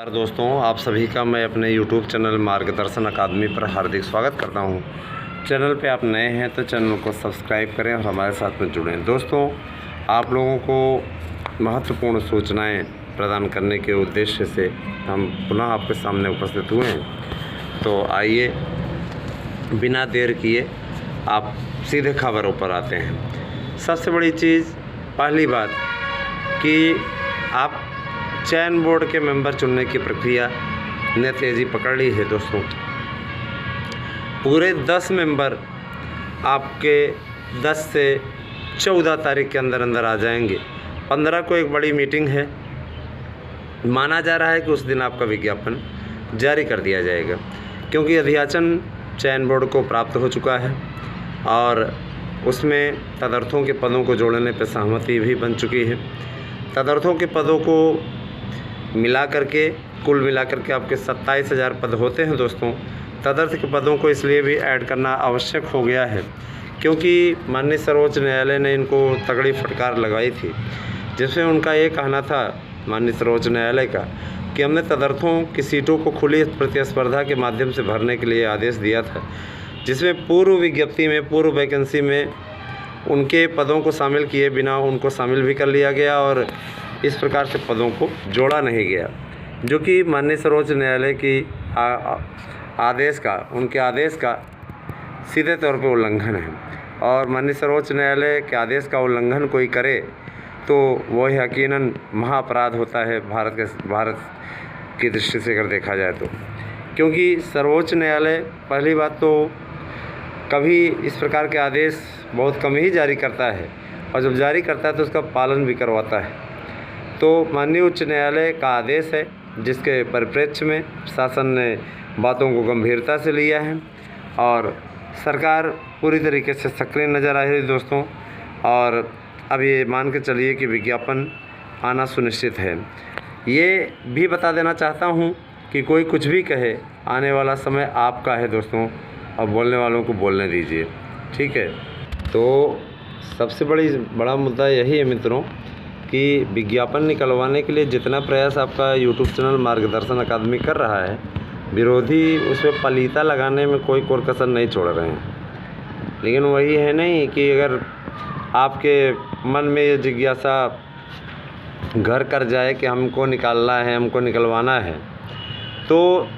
दोस्तों, आप सभी का मैं अपने YouTube चैनल मार्गदर्शन अकादमी पर हार्दिक स्वागत करता हूं। चैनल पे आप नए हैं तो चैनल को सब्सक्राइब करें और हमारे साथ में जुड़ें। दोस्तों, आप लोगों को महत्वपूर्ण सूचनाएं प्रदान करने के उद्देश्य से हम पुनः आपके सामने उपस्थित हुए हैं। तो आइए बिना देर किए आप सीधे खबरों पर आते हैं। सबसे बड़ी चीज़, पहली बात कि आप चयन बोर्ड के मेंबर चुनने की प्रक्रिया ने तेज़ी पकड़ ली है। दोस्तों, पूरे 10 मेंबर आपके 10 से 14 तारीख के अंदर आ जाएंगे। 15 को एक बड़ी मीटिंग है। माना जा रहा है कि उस दिन आपका विज्ञापन जारी कर दिया जाएगा, क्योंकि अध्याचन चयन बोर्ड को प्राप्त हो चुका है और उसमें तदर्थों के पदों को जोड़ने पर सहमति भी बन चुकी है। तदर्थों के पदों को कुल मिला करके आपके 27,000 पद होते हैं। दोस्तों, तदर्थ के पदों को इसलिए भी ऐड करना आवश्यक हो गया है क्योंकि माननीय सर्वोच्च न्यायालय ने इनको तगड़ी फटकार लगाई थी, जिसमें उनका ये कहना था, माननीय सर्वोच्च न्यायालय का, कि हमने तदर्थों की सीटों को खुली प्रतिस्पर्धा के माध्यम से भरने के लिए आदेश दिया था, जिसमें पूर्व विज्ञप्ति में, पूर्व वैकेंसी में उनके पदों को शामिल किए बिना उनको शामिल भी कर लिया गया और इस प्रकार से पदों को जोड़ा नहीं गया, जो कि माननीय सर्वोच्च न्यायालय की उनके आदेश का सीधे तौर पर उल्लंघन है। और माननीय सर्वोच्च न्यायालय के आदेश का उल्लंघन कोई करे तो वो यकीनन महाअपराध होता है भारत की दृष्टि से अगर देखा जाए तो, क्योंकि सर्वोच्च न्यायालय पहली बात तो कभी इस प्रकार के आदेश बहुत कम ही जारी करता है और जब जारी करता है तो उसका पालन भी करवाता है। तो माननीय उच्च न्यायालय का आदेश है, जिसके परिप्रेक्ष्य में शासन ने बातों को गंभीरता से लिया है और सरकार पूरी तरीके से सक्रिय नज़र आ रही है। दोस्तों, और अब ये मान के चलिए कि विज्ञापन आना सुनिश्चित है। ये भी बता देना चाहता हूँ कि कोई कुछ भी कहे, आने वाला समय आपका है दोस्तों, और बोलने वालों को बोलने दीजिए, ठीक है। तो सबसे बड़ा मुद्दा यही है मित्रों कि विज्ञापन निकलवाने के लिए जितना प्रयास आपका यूट्यूब चैनल मार्गदर्शन अकादमी कर रहा है, विरोधी उसमें पलीता लगाने में कोई कोर कसर नहीं छोड़ रहे हैं। लेकिन वही है नहीं कि अगर आपके मन में ये जिज्ञासा घर कर जाए कि हमको निकालना है, हमको निकलवाना है, तो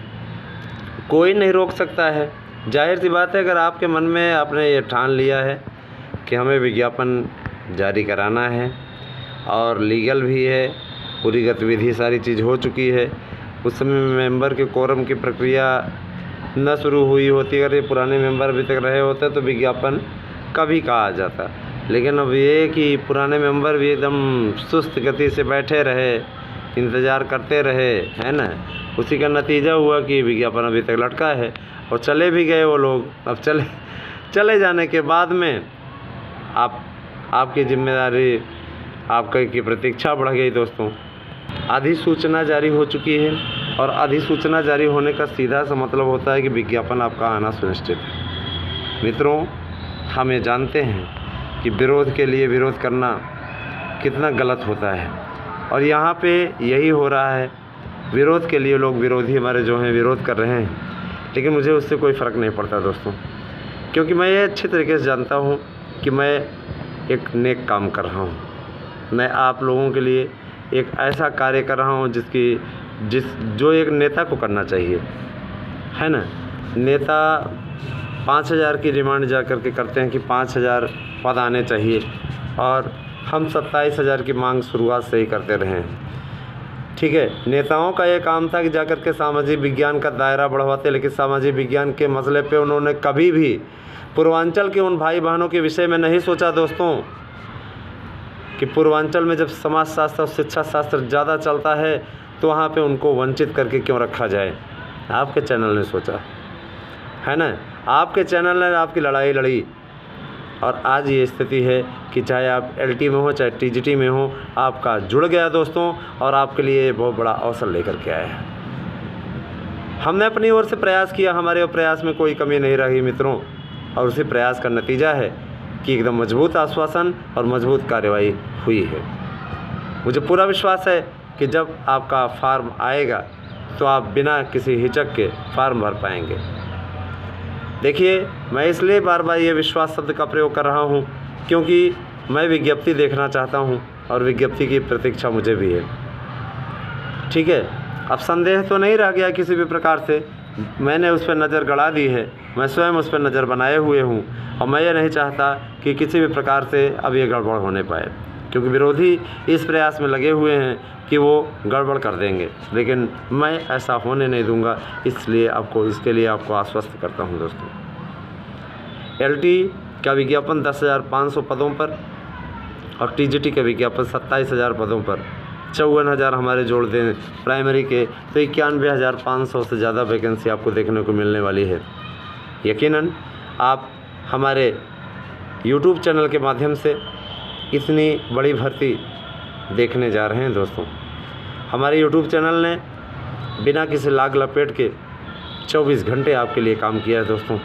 कोई नहीं रोक सकता है। जाहिर सी बात है, अगर आपके मन में आपने ये ठान लिया है कि हमें विज्ञापन जारी कराना है और लीगल भी है, पूरी गतिविधि सारी चीज़ हो चुकी है, उस समय मेंबर के कोरम की प्रक्रिया न शुरू हुई होती, अगर ये पुराने मेंबर अभी तक रहे होते तो विज्ञापन कभी का आ जाता। लेकिन अब ये कि पुराने मेंबर भी एकदम सुस्त गति से बैठे रहे, इंतज़ार करते रहे, है ना, उसी का नतीजा हुआ कि विज्ञापन अभी तक लटका है और चले भी गए वो लोग। अब चले जाने के बाद में आपकी जिम्मेदारी, आपकी प्रतीक्षा बढ़ गई। दोस्तों, अधिसूचना जारी हो चुकी है और अधिसूचना जारी होने का सीधा सा मतलब होता है कि विज्ञापन आपका आना सुनिश्चित है। मित्रों, हम ये जानते हैं कि विरोध के लिए विरोध करना कितना गलत होता है और यहाँ पे यही हो रहा है। विरोध के लिए लोग, विरोधी हमारे जो हैं, विरोध कर रहे हैं, लेकिन मुझे उससे कोई फ़र्क नहीं पड़ता दोस्तों, क्योंकि मैं ये अच्छी तरीके से जानता हूँ कि मैं एक नेक काम कर रहा हूँ। मैं आप लोगों के लिए एक ऐसा कार्य कर रहा हूँ जो एक नेता को करना चाहिए, है ना। नेता 5,000 की डिमांड जा कर के करते हैं कि 5,000 पद आने चाहिए और हम 27,000 की मांग शुरुआत से ही करते रहे हैं, ठीक है। नेताओं का ये काम था कि जाकर के सामाजिक विज्ञान का दायरा बढ़वाते, लेकिन सामाजिक विज्ञान के मसले पे उन्होंने कभी भी पूर्वांचल के उन भाई बहनों के विषय में नहीं सोचा दोस्तों, कि पूर्वांचल में जब समाज शास्त्र और शिक्षा शास्त्र ज़्यादा चलता है तो वहाँ पे उनको वंचित करके क्यों रखा जाए। आपके चैनल ने सोचा, है ना, आपके चैनल ने आपकी लड़ाई लड़ी और आज ये स्थिति है कि चाहे आप LT में हो चाहे TGT में हो, आपका जुड़ गया दोस्तों और आपके लिए बहुत बड़ा अवसर लेकर के आया है। हमने अपनी ओर से प्रयास किया, हमारे प्रयास में कोई कमी नहीं रही मित्रों, और उसी प्रयास का नतीजा है कि एकदम मजबूत आश्वासन और मजबूत कार्रवाई हुई है। मुझे पूरा विश्वास है कि जब आपका फार्म आएगा तो आप बिना किसी हिचक के फॉर्म भर पाएंगे। देखिए, मैं इसलिए बार बार ये विश्वास शब्द का प्रयोग कर रहा हूँ क्योंकि मैं विज्ञप्ति देखना चाहता हूँ और विज्ञप्ति की प्रतीक्षा मुझे भी है। ठीक है, अब संदेह तो नहीं रह गया किसी भी प्रकार से, मैंने उस पर नज़र गड़ा दी है, मैं स्वयं उस पर नज़र बनाए हुए हूँ और मैं ये नहीं चाहता कि किसी भी प्रकार से अब ये गड़बड़ होने पाए, क्योंकि विरोधी इस प्रयास में लगे हुए हैं कि वो गड़बड़ कर देंगे, लेकिन मैं ऐसा होने नहीं दूंगा। इसलिए इसके लिए आपको आश्वस्त करता हूँ दोस्तों। LT का विज्ञापन 10,500 पदों पर और TGT का विज्ञापन 27,000 पदों पर, 54,000 हमारे जोड़ दें प्राइमरी के, तो 91,500 से ज़्यादा वैकेंसी आपको देखने को मिलने वाली है। यकीनन आप हमारे YouTube चैनल के माध्यम से इतनी बड़ी भर्ती देखने जा रहे हैं दोस्तों। हमारे YouTube चैनल ने बिना किसी लाग लपेट के 24 घंटे आपके लिए काम किया है दोस्तों।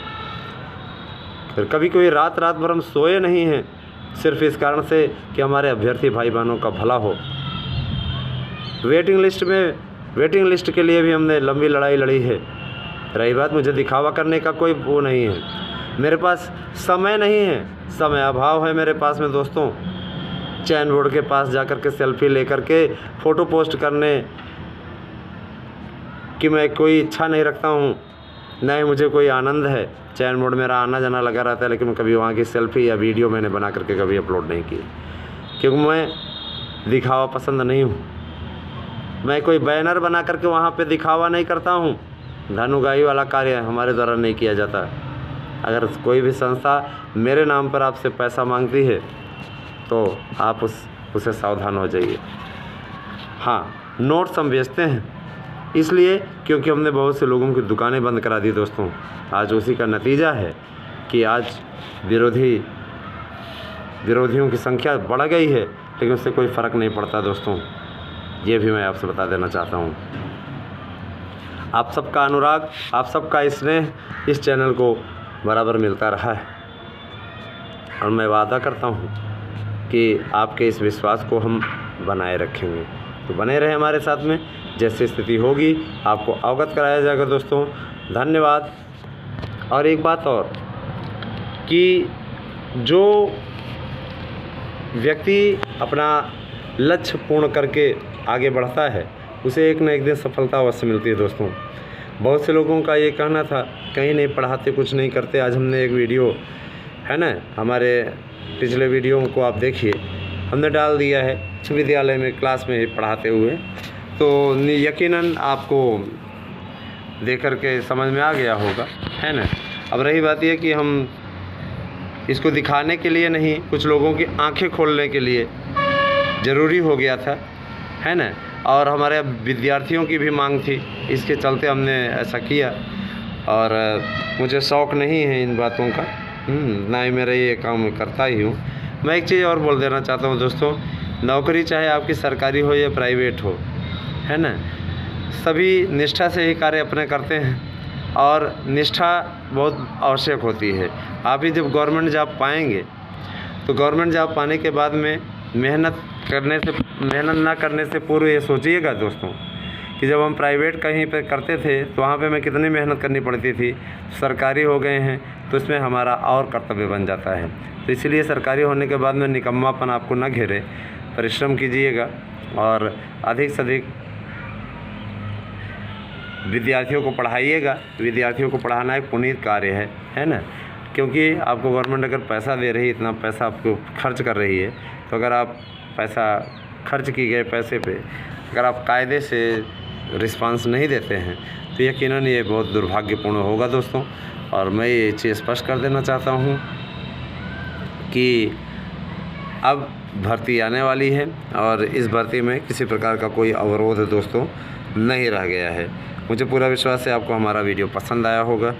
फिर कभी कोई रात भर हम सोए नहीं हैं, सिर्फ इस कारण से कि हमारे अभ्यर्थी भाई बहनों का भला हो। वेटिंग लिस्ट के लिए भी हमने लंबी लड़ाई लड़ी है। रही बात मुझे दिखावा करने का कोई वो नहीं है, मेरे पास समय नहीं है, समय अभाव है मेरे पास में दोस्तों। चैन बोर्ड के पास जाकर के सेल्फी लेकर के फ़ोटो पोस्ट करने की मैं कोई इच्छा नहीं रखता हूँ, न ही मुझे कोई आनंद है। चैन बोर्ड मेरा आना जाना लगा रहता है, लेकिन कभी वहाँ की सेल्फी या वीडियो मैंने बना करके कभी अपलोड नहीं की, क्योंकि मैं दिखावा पसंद नहीं हूँ। मैं कोई बैनर बना करके वहाँ पे दिखावा नहीं करता हूँ। धन उगाही वाला कार्य हमारे द्वारा नहीं किया जाता। अगर कोई भी संस्था मेरे नाम पर आपसे पैसा मांगती है तो आप उससे सावधान हो जाइए। हाँ, नोट्स हम बेचते हैं इसलिए क्योंकि हमने बहुत से लोगों की दुकानें बंद करा दी दोस्तों। आज उसी का नतीजा है कि आज विरोधियों की संख्या बढ़ गई है, लेकिन उससे कोई फ़र्क नहीं पड़ता दोस्तों। ये भी मैं आपसे बता देना चाहता हूँ। आप सबका अनुराग, आप सबका स्नेह इस चैनल को बराबर मिलता रहा है और मैं वादा करता हूँ कि आपके इस विश्वास को हम बनाए रखेंगे। तो बने रहे हमारे साथ में, जैसी स्थिति होगी आपको अवगत कराया जाएगा दोस्तों। धन्यवाद। और एक बात और कि जो व्यक्ति अपना लक्ष्य पूर्ण करके आगे बढ़ता है उसे एक न एक दिन सफलता अवश्य मिलती है दोस्तों। बहुत से लोगों का ये कहना था कहीं नहीं पढ़ाते, कुछ नहीं करते। आज हमने एक वीडियो है ना, हमारे पिछले वीडियो को आप देखिए, हमने डाल दिया है विद्यालय में क्लास में पढ़ाते हुए, तो यकीनन आपको देख कर के समझ में आ गया होगा, है ना। अब रही बात यह कि हम इसको दिखाने के लिए नहीं, कुछ लोगों की आंखें खोलने के लिए ज़रूरी हो गया था, है ना। और हमारे विद्यार्थियों की भी मांग थी, इसके चलते हमने ऐसा किया। और मुझे शौक़ नहीं है इन बातों का, ना ही मेरा ये काम करता ही हूँ। मैं एक चीज़ और बोल देना चाहता हूँ दोस्तों, नौकरी चाहे आपकी सरकारी हो या प्राइवेट हो, है ना, सभी निष्ठा से ही कार्य अपने करते हैं और निष्ठा बहुत आवश्यक होती है। आप ही जब गवर्नमेंट जॉब पाएंगे तो गवर्नमेंट जॉब पाने के बाद में मेहनत ना करने से पूर्व ये सोचिएगा दोस्तों कि जब हम प्राइवेट कहीं पे करते थे तो वहाँ पे मैं कितनी मेहनत करनी पड़ती थी। सरकारी हो गए हैं तो इसमें हमारा और कर्तव्य बन जाता है। तो इसलिए सरकारी होने के बाद में निकम्मापन आपको न घेरे, परिश्रम कीजिएगा और अधिक से अधिक विद्यार्थियों को पढ़ाइएगा। विद्यार्थियों को पढ़ाना एक पुनीत कार्य है ना, क्योंकि आपको गवर्नमेंट अगर पैसा दे रही है, इतना पैसा आपको खर्च कर रही है, तो अगर आप पैसा खर्च की गए पैसे पे अगर आप कायदे से रिस्पांस नहीं देते हैं तो यकीनन ये बहुत दुर्भाग्यपूर्ण होगा दोस्तों। और मैं ये चीज़ स्पष्ट कर देना चाहता हूँ कि अब भर्ती आने वाली है और इस भर्ती में किसी प्रकार का कोई अवरोध दोस्तों नहीं रह गया है। मुझे पूरा विश्वास है आपको हमारा वीडियो पसंद आया होगा।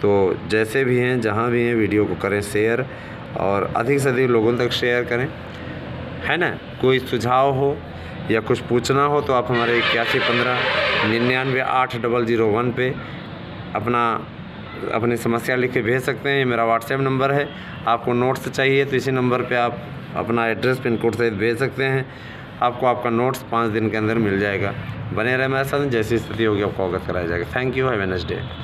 तो जैसे भी हैं, जहाँ भी हैं, वीडियो को करें शेयर और अधिक से अधिक लोगों तक शेयर करें, है ना। कोई सुझाव हो या कुछ पूछना हो तो आप हमारे 8115998001 पे अपनी समस्या लिख के भेज सकते हैं। ये मेरा व्हाट्सएप नंबर है। आपको नोट्स चाहिए तो इसी नंबर पे आप अपना एड्रेस पिन कोड सहित भेज सकते हैं। आपको आपका नोट्स 5 दिन के अंदर मिल जाएगा। बने रहे मेरे साथ, जैसी स्थिति होगी आपको अवगत कराया जाएगा। Thank you, have a nice day.